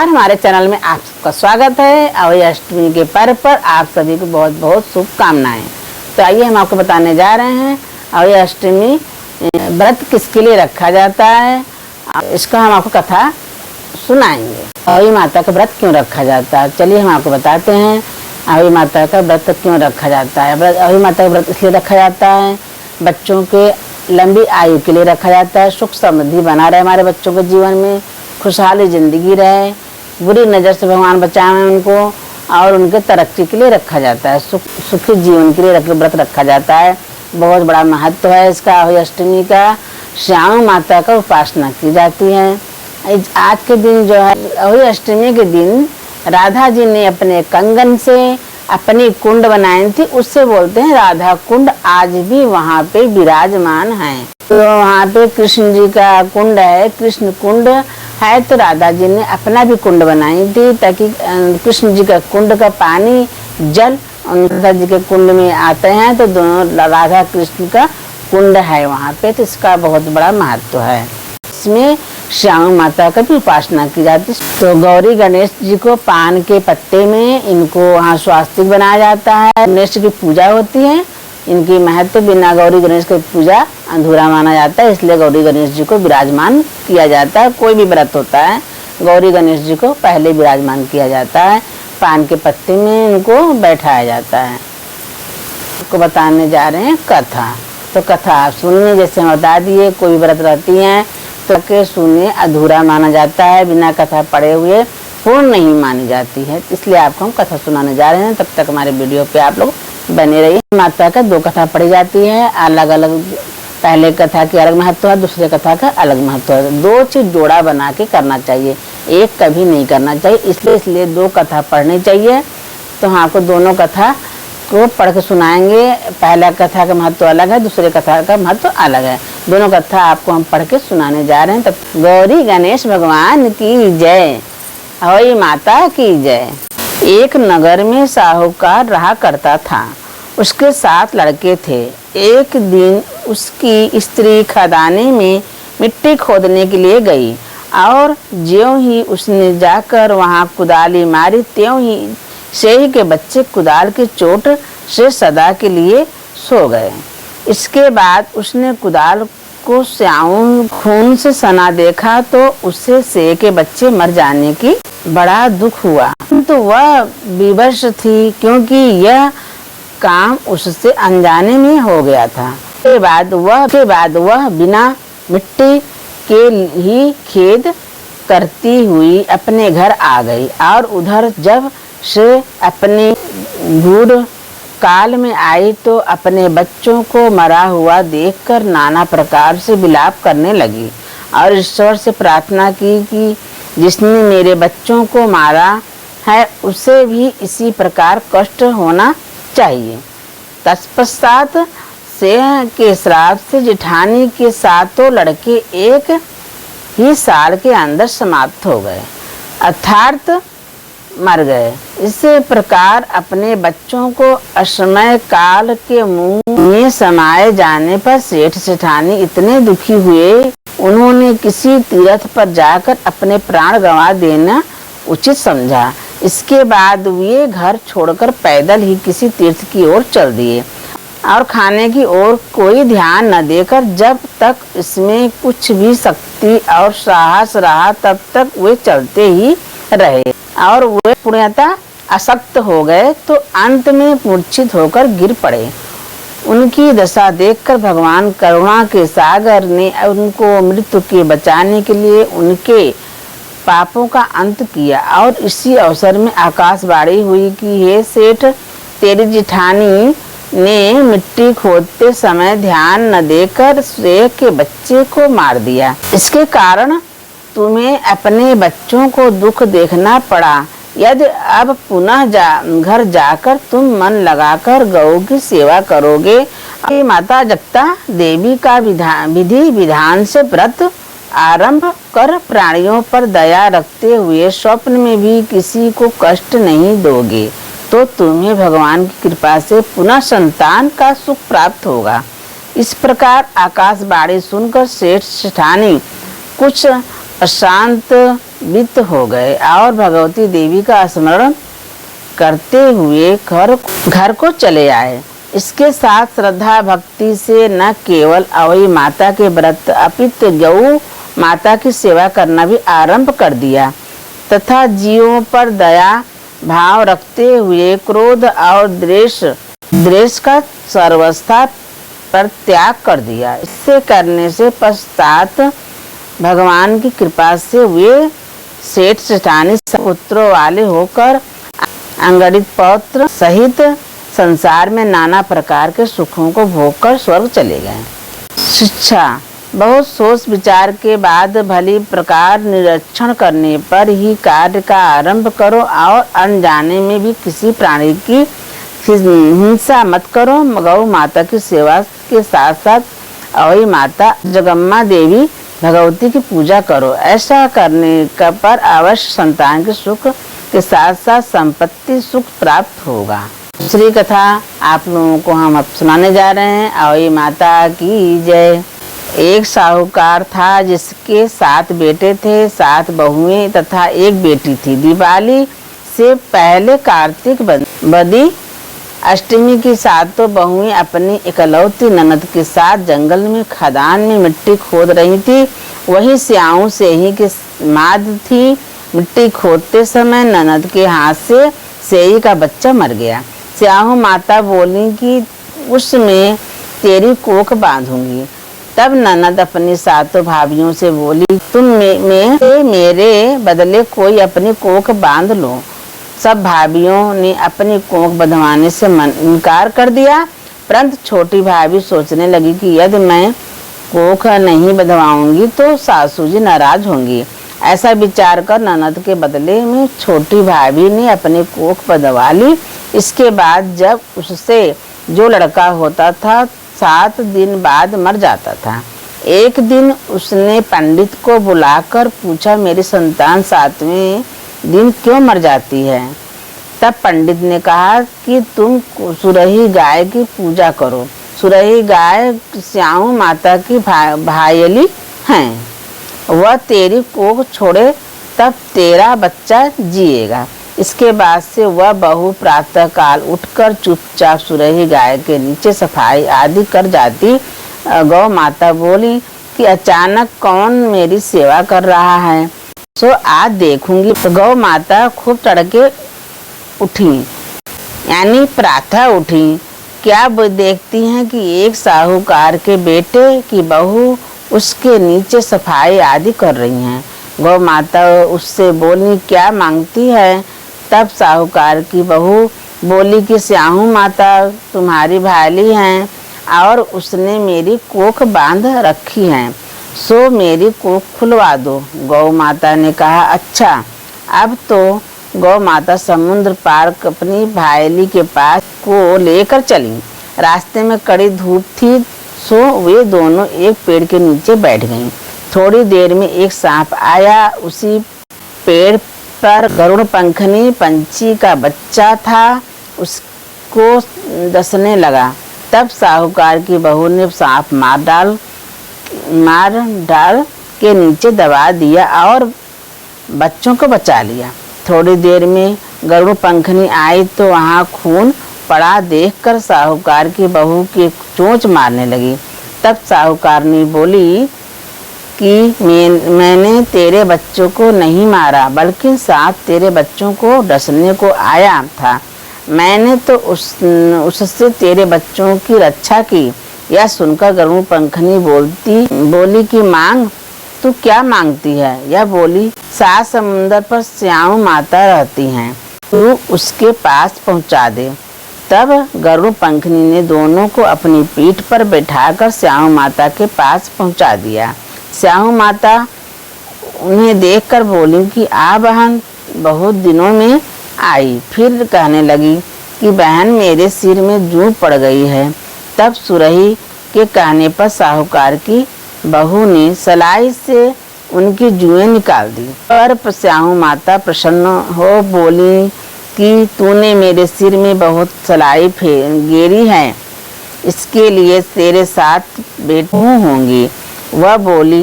हमारे चैनल में आप सबका स्वागत है। अवय अष्टमी के पर्व पर आप सभी को बहुत बहुत शुभकामनाएं। तो आइए हम आपको बताने जा रहे हैं अवय अष्टमी व्रत किसके लिए रखा जाता है। इसका हम आपको कथा सुनाएंगे। अवय माता का व्रत क्यों रखा जाता है, चलिए हम आपको बताते हैं अवय माता का व्रत क्यों रखा जाता है। अवय माता का व्रत इसलिए रखा जाता है, बच्चों के लंबी आयु के लिए रखा जाता है। सुख समृद्धि बना रहे हमारे बच्चों के जीवन में, खुशहाली जिंदगी रहे, बुरी नज़र से भगवान बचाएं उनको, और उनके तरक्की के लिए रखा जाता है। सुखी जीवन के लिए व्रत रखा जाता है। बहुत बड़ा महत्व है इसका। अवय अष्टमी का श्यामा माता का उपासना की जाती है। आज के दिन जो है अवय अष्टमी के दिन राधा जी ने अपने कंगन से अपनी कुंड बनाई थी, उससे बोलते हैं राधा कुंड। आज भी वहाँ पे विराजमान है। तो वहाँ पे कृष्ण जी का कुंड है, कृष्ण कुंड है, तो राधा जी ने अपना भी कुंड बनाई थी ताकि कृष्ण जी का कुंड का पानी जल राधा जी के कुंड में आते हैं, तो दोनों राधा कृष्ण का कुंड है वहाँ पे। तो इसका बहुत बड़ा महत्व है। इसमें श्यामा माता का भी उपासना की जाती है। तो गौरी गणेश जी को पान के पत्ते में इनको वहाँ स्वास्तिक बनाया जाता है। गणेश की पूजा होती है, इनकी महत्व बिना गौरी गणेश की पूजा अधूरा माना जाता है, इसलिए गौरी गणेश जी को विराजमान किया जाता है। कोई भी व्रत होता है गौरी गणेश जी को पहले विराजमान किया जाता है, पान के पत्ते में इनको बैठाया जाता है। आपको बताने जा रहे हैं कथा। तो कथा आप सुनिए, जैसे हम बता दिए कोई व्रत रहती है तो के सुने अधूरा माना जाता है, बिना कथा पढ़े हुए पूर्ण नहीं मानी जाती है। इसलिए आपको हम कथा सुनाने जा रहे हैं। तब तक हमारे वीडियो पे आप लोग बने रहिए। माता का दो कथा पढ़ी जाती है अलग अलग। पहले कथा की अलग महत्व है, दूसरे कथा का अलग महत्व है। दो चीज जोड़ा बना के करना चाहिए, एक कभी नहीं करना चाहिए। इसलिए दो कथा पढ़नी चाहिए। तो हम आपको दोनों कथा को पढ़ के सुनाएंगे। पहला कथा का महत्व अलग है, दूसरे कथा का महत्व अलग है। दोनों कथा आपको हम पढ़ के सुनाने जा रहे हैं। तब गौरी गणेश भगवान की जय, अवय माता की जय। एक नगर में साहूकार रहा करता था। उसके 7 लड़के थे। एक दिन उसकी स्त्री खदाने में मिट्टी खोदने के लिए गई, और ज्यों ही उसने जाकर वहां कुदाली मारी, त्यों ही शेही के बच्चे कुदाल की चोट से सदा के लिए सो गए। इसके बाद उसने कुदाल को स्याऊं खून से सना देखा, तो उससे शेह के बच्चे मर जाने की बड़ा दुख हुआ। तो वह विवश थी, क्योंकि यह काम उससे अनजाने में हो गया था। के बाद वह बिना मिट्टी के ही खेद करती हुई अपने घर आ गई, और उधर जब से अपने बूढ़ काल में आई तो अपने बच्चों को मरा हुआ देखकर नाना प्रकार से विलाप करने लगी, और ईश्वर से प्रार्थना की कि जिसने मेरे बच्चों को मारा है उसे भी इसी प्रकार कष्ट होना चाहिए। तत्पश्चात शेह के श्राप से जेठानी के 7 लड़के एक ही साल के अंदर समाप्त हो गए, अर्थात मर गए। इसी प्रकार अपने बच्चों को असमय काल के मुंह में समाये जाने पर सेठ सेठानी इतने दुखी हुए, उन्होंने किसी तीर्थ पर जाकर अपने प्राण गंवा देना उचित समझा। इसके बाद वे घर छोड़कर पैदल ही किसी तीर्थ की ओर चल दिए, और खाने की ओर कोई ध्यान न देकर जब तक इसमें कुछ भी शक्ति और साहस रहा तब तक वे चलते ही रहे, और वे पूर्णतः आसक्त हो गए तो अंत में मूर्छित होकर गिर पड़े। उनकी दशा देखकर भगवान करुणा के सागर ने उनको मृत्यु के बचाने के लिए उनके पापों का अंत किया, और इसी अवसर में आकाशवाणी हुई कि हे सेठ, तेरी जेठानी ने मिट्टी खोदते समय ध्यान न देकर शेह के बच्चे को मार दिया। इसके कारण तुम्हें अपने बच्चों को दुख देखना पड़ा। यदि अब पुनः घर जाकर तुम मन लगाकर गौ की सेवा करोगे। माता जगता देवी का विधि विधान से व्रत आरंभ कर प्राणियों पर दया रखते हुए स्वप्न में भी किसी को कष्ट नहीं दोगे, तो तुम्हें भगवान की कृपा से पुनः संतान का सुख प्राप्त होगा। इस प्रकार आकाशवाणी सुनकर सेठ सेठानी कुछ अशांत वित्त हो गए और भगवती देवी का स्मरण करते हुए घर को चले आए। इसके साथ श्रद्धा भक्ति से न केवल अवई माता के व्रत अपितु गौ माता की सेवा करना भी आरंभ कर दिया तथा जीवों पर दया भाव रखते हुए क्रोध और द्वेष का सर्वस्था पर त्याग कर दिया। इससे करने से पश्चात भगवान की कृपा से वे सेठ सेठानी पुत्रों वाले होकर अंगड़ित पौत्र सहित संसार में नाना प्रकार के सुखों को भोगकर स्वर्ग चले गए। शिक्षा, बहुत सोच विचार के बाद भली प्रकार निरीक्षण करने पर ही कार्य का आरंभ करो और अनजाने में भी किसी प्राणी की हिंसा मत करो। गौ माता की सेवा के साथ साथ अवई माता जगम्मा देवी भगवती की पूजा करो। ऐसा करने का पर अवश्य संतान के सुख के साथ साथ संपत्ति सुख प्राप्त होगा। दूसरी कथा आप लोगों को हम अब सुनाने जा रहे हैं। अवई माता की जय। एक साहूकार था जिसके 7 बेटे थे, 7 बहुएं तथा 1 बेटी थी। दिवाली से पहले कार्तिक बदी अष्टमी की 7 बहुएं अपनी इकलौती ननद के साथ जंगल में खदान में मिट्टी खोद रही थी। वही स्याऊ सेही की माद थी। मिट्टी खोदते समय ननद के हाथ से सेही का बच्चा मर गया। स्याऊ माता बोली कि उसमें तेरी कोख बांधूंगी। तब ननद अपनी 7 भाभियों से बोली, तुम मेरे बदले कोई अपनी कोख बांध लो। सब भाभियों ने अपनी कोख बंधवाने से इनकार कर दिया, परंतु छोटी भाभी सोचने लगी कि यदि मैं कोख नहीं बंधवाऊंगी तो सासू जी नाराज होंगी। ऐसा विचार कर ननद के बदले में छोटी भाभी ने अपनी कोख बंधवा ली। इसके बाद जब उससे जो लड़का होता था 7 दिन बाद मर जाता था। एक दिन उसने पंडित को बुलाकर पूछा, मेरी संतान 7वें दिन क्यों मर जाती है? तब पंडित ने कहा कि तुम सुरही गाय की पूजा करो। सुरही गाय स्याऊ माता की भायली हैं। वह तेरी कोख छोड़े तब तेरा बच्चा जिएगा। इसके बाद से वह बहू प्रातः काल उठकर चुपचाप सुरही गाय के नीचे सफाई आदि कर जाती। गौ माता बोली कि अचानक कौन मेरी सेवा कर रहा है, सो आज देखूंगी। तो गौ माता खूब तड़के उठी, यानी प्रातः उठी। क्या वो देखती हैं कि एक साहूकार के बेटे की बहू उसके नीचे सफाई आदि कर रही हैं। गौ माता उससे बोली, क्या मांगती है? तब साहूकार की बहू बोली कि स्याऊ माता तुम्हारी भाली हैं और उसने मेरी कोख बांध रखी है, सो मेरी कोख खुलवा दो। गौ माता ने कहा, अच्छा। अब तो गौ माता समुद्र पार अपनी भायली के पास को लेकर चली। रास्ते में कड़ी धूप थी, सो वे दोनों एक पेड़ के नीचे बैठ गईं। थोड़ी देर में एक सांप आया। उसी पेड़ पर गरुड़ पंखनी पंछी का बच्चा था, उसको डसने लगा। तब साहूकार की बहू ने सांप मार डाल के नीचे दबा दिया और बच्चों को बचा लिया। थोड़ी देर में गरुड़ पंखनी आई तो वहाँ खून पड़ा देखकर साहूकार की बहू की चोंच मारने लगी। तब साहूकार ने बोली कि मैंने तेरे बच्चों को नहीं मारा, बल्कि सांप तेरे बच्चों को डसने को आया था। मैंने तो उससे तेरे बच्चों की रक्षा की। यह सुनकर गरुड़ पंखनी बोली कि मांग, तू क्या मांगती है? यह बोली, 7 समुंदर पर स्याऊ माता रहती हैं, तू उसके पास पहुंचा दे। तब गरुड़ पंखनी ने दोनों को अपनी पीठ पर बैठाकर स्याऊ माता के पास पहुंचा दिया। स्याऊ माता उन्हें देखकर बोली कि आ बहन, बहुत दिनों में आई। फिर कहने लगी कि बहन, मेरे सिर में जूं पड़ गई है। तब सुरही के कहने पर साहूकार की बहू ने सलाई से उनकी जुएं निकाल दी। पर स्याऊ माता प्रसन्न हो बोली कि तूने मेरे सिर में बहुत सलाई गेरी है, इसके लिए तेरे 7 बेटे होंगी। वह बोली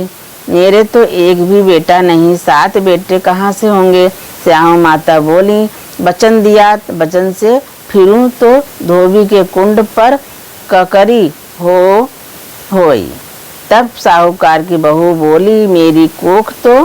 मेरे तो एक भी बेटा नहीं, 7 बेटे कहाँ से होंगे। श्यामा माता बोली, वचन दिया वचन से फिरूं तो धोबी के कुंड पर ककरी होई। तब साहूकार की बहू बोली, मेरी कोख तो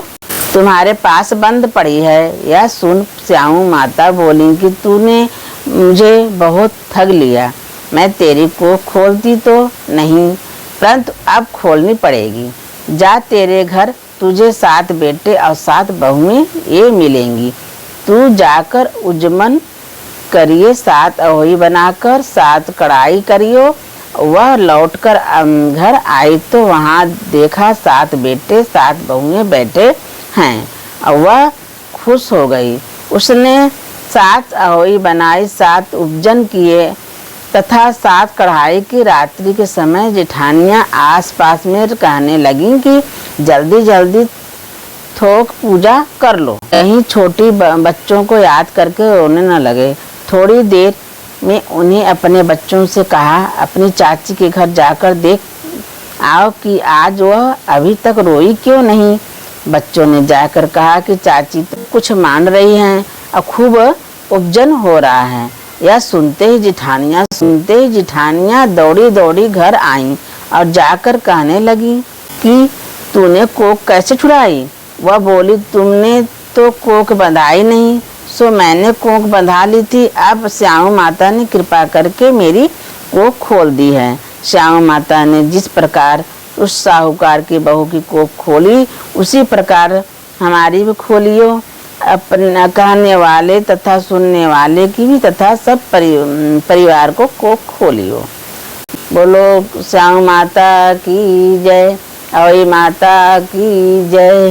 तुम्हारे पास बंद पड़ी है। यह सुन श्यामा माता बोली कि तूने मुझे बहुत ठग लिया। मैं तेरी कोख खोलती तो नहीं, परंतु अब खोलनी पड़ेगी। जा, तेरे घर तुझे 7 बेटे और 7 बहुएं ये मिलेंगी। तू जाकर उजमन करिए, 7 अहोई बनाकर 7 कढ़ाई करियो। वह लौटकर घर आई तो वहाँ देखा 7 बेटे 7 बहुएं बैठे हैं और वह खुश हो गई। उसने 7 अहोई बनाई, 7 उपजन किए तथा 7 कढ़ाई की। रात्रि के समय जेठानियाँ आसपास में कहने लगीं कि जल्दी जल्दी थोक पूजा कर लो, कहीं छोटी बच्चों को याद करके रोने न लगे। थोड़ी देर में उन्हें अपने बच्चों से कहा, अपनी चाची के घर जाकर देख आओ कि आज वह अभी तक रोई क्यों नहीं। बच्चों ने जाकर कहा कि चाची तो कुछ मान रही हैं और खूब उपजन हो रहा है। यह सुनते ही जिठानियाँ दौड़ी दौड़ी घर आईं और जाकर कहने लगी कि तूने कोख कैसे छुड़ाई। वह बोली, तुमने तो कोख बंधाई नहीं, सो मैंने कोख बंधा ली थी। अब श्यामा माता ने कृपा करके मेरी कोख खोल दी है। श्यामा माता ने जिस प्रकार उस साहूकार की बहू की कोख खोली, उसी प्रकार हमारी भी खोलियो। अपना कहने वाले तथा सुनने वाले की भी तथा सब परिवार को कोख खोलियो। बोलो श्यामा माता की जय, अहोई माता की जय।